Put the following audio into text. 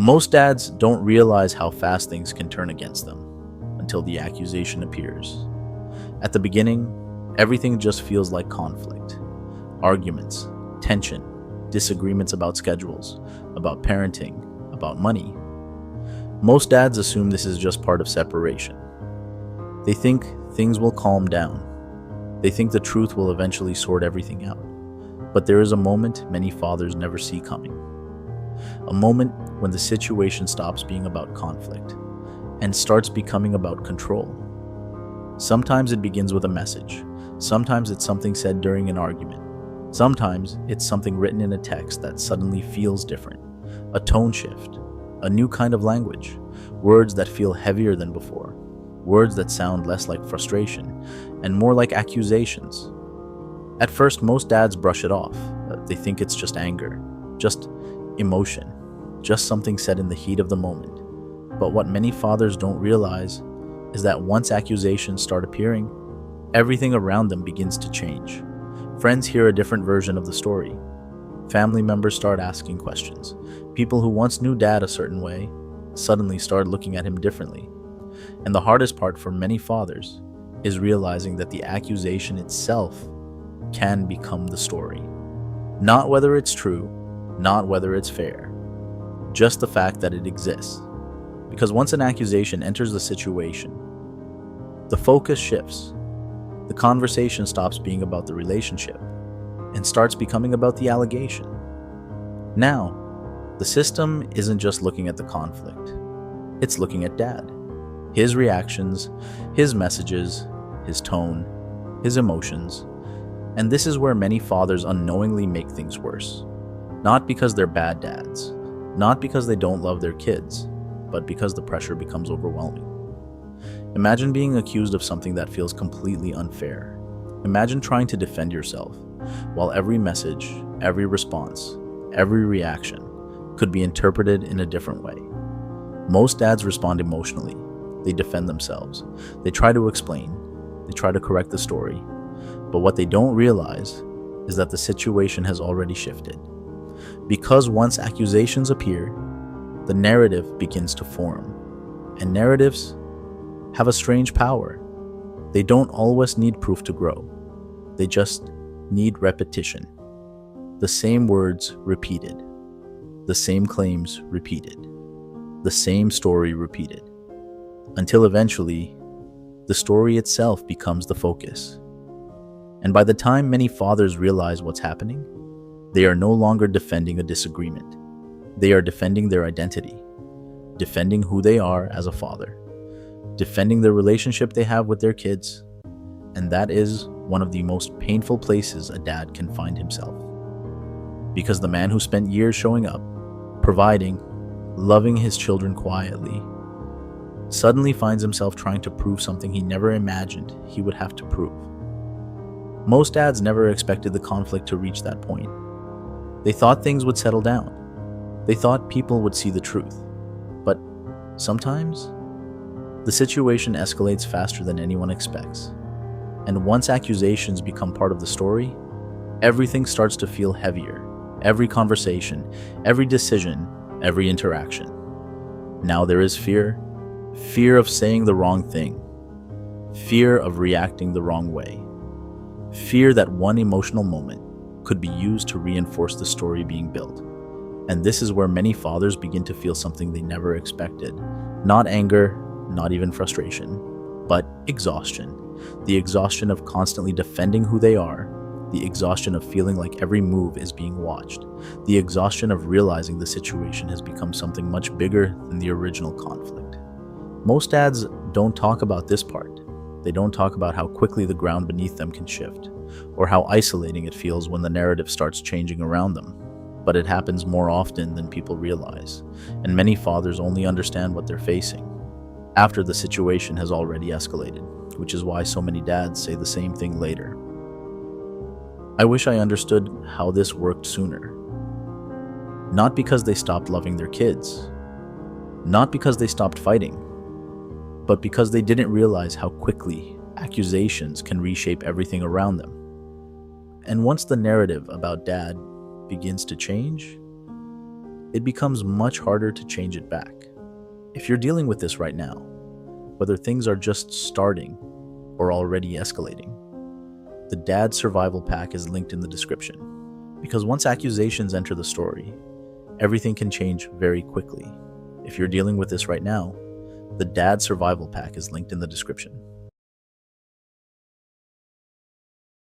Most dads don't realize how fast things can turn against them until the accusation appears. At the beginning, everything just feels like conflict, arguments, tension, disagreements about schedules, about parenting, about money. Most dads assume this is just part of separation. They think things will calm down. They think the truth will eventually sort everything out. But there is a moment many fathers never see coming. A moment when the situation stops being about conflict and starts becoming about control. Sometimes it begins with a message. Sometimes it's something said during an argument. Sometimes it's something written in a text that suddenly feels different. A tone shift, a new kind of language, words that feel heavier than before, words that sound less like frustration and more like accusations. At first, most dads brush it off. They think it's just anger, just emotion, just something said in the heat of the moment. But what many fathers don't realize is that once accusations start appearing, everything around them begins to change. Friends hear a different version of the story. Family members start asking questions. People who once knew dad a certain way suddenly start looking at him differently. And the hardest part for many fathers is realizing that the accusation itself can become the story. Not whether it's true, not whether it's fair, just the fact that it exists. Because once an accusation enters the situation, the focus shifts. The conversation stops being about the relationship and starts becoming about the allegation. Now, the system isn't just looking at the conflict. It's looking at dad. His reactions, his messages, his tone, his emotions. And this is where many fathers unknowingly make things worse. Not because they're bad dads, not because they don't love their kids, but because the pressure becomes overwhelming. Imagine being accused of something that feels completely unfair. Imagine trying to defend yourself, while every message, every response, every reaction could be interpreted in a different way. Most dads respond emotionally. They defend themselves. They try to explain. They try to correct the story. But what they don't realize is that the situation has already shifted. Because once accusations appear, the narrative begins to form. And narratives have a strange power. They don't always need proof to grow. They just need repetition. The same words repeated. The same claims repeated. The same story repeated. Until eventually, the story itself becomes the focus. And by the time many fathers realize what's happening, they are no longer defending a disagreement. They are defending their identity, defending who they are as a father, defending the relationship they have with their kids. And that is one of the most painful places a dad can find himself. Because the man who spent years showing up, providing, loving his children quietly, suddenly finds himself trying to prove something he never imagined he would have to prove. Most dads never expected the conflict to reach that point. They thought things would settle down. They thought people would see the truth. But sometimes, the situation escalates faster than anyone expects. And once accusations become part of the story, everything starts to feel heavier. Every conversation, every decision, every interaction. Now there is fear. Fear of saying the wrong thing. Fear of reacting the wrong way. Fear that one emotional moment could be used to reinforce the story being built. And this is where many fathers begin to feel something they never expected. Not anger, not even frustration, but exhaustion. The exhaustion of constantly defending who they are. The exhaustion of feeling like every move is being watched. The exhaustion of realizing the situation has become something much bigger than the original conflict. Most dads don't talk about this part. They don't talk about how quickly the ground beneath them can shift, or how isolating it feels when the narrative starts changing around them. But it happens more often than people realize, and many fathers only understand what they're facing after the situation has already escalated, which is why so many dads say the same thing later. I wish I understood how this worked sooner. Not because they stopped loving their kids, not because they stopped fighting, but because they didn't realize how quickly accusations can reshape everything around them. And once the narrative about dad begins to change, it becomes much harder to change it back. If you're dealing with this right now, whether things are just starting or already escalating, the Dad Survival Pack is linked in the description. Because once accusations enter the story, everything can change very quickly. If you're dealing with this right now, the Dad Survival Pack is linked in the description.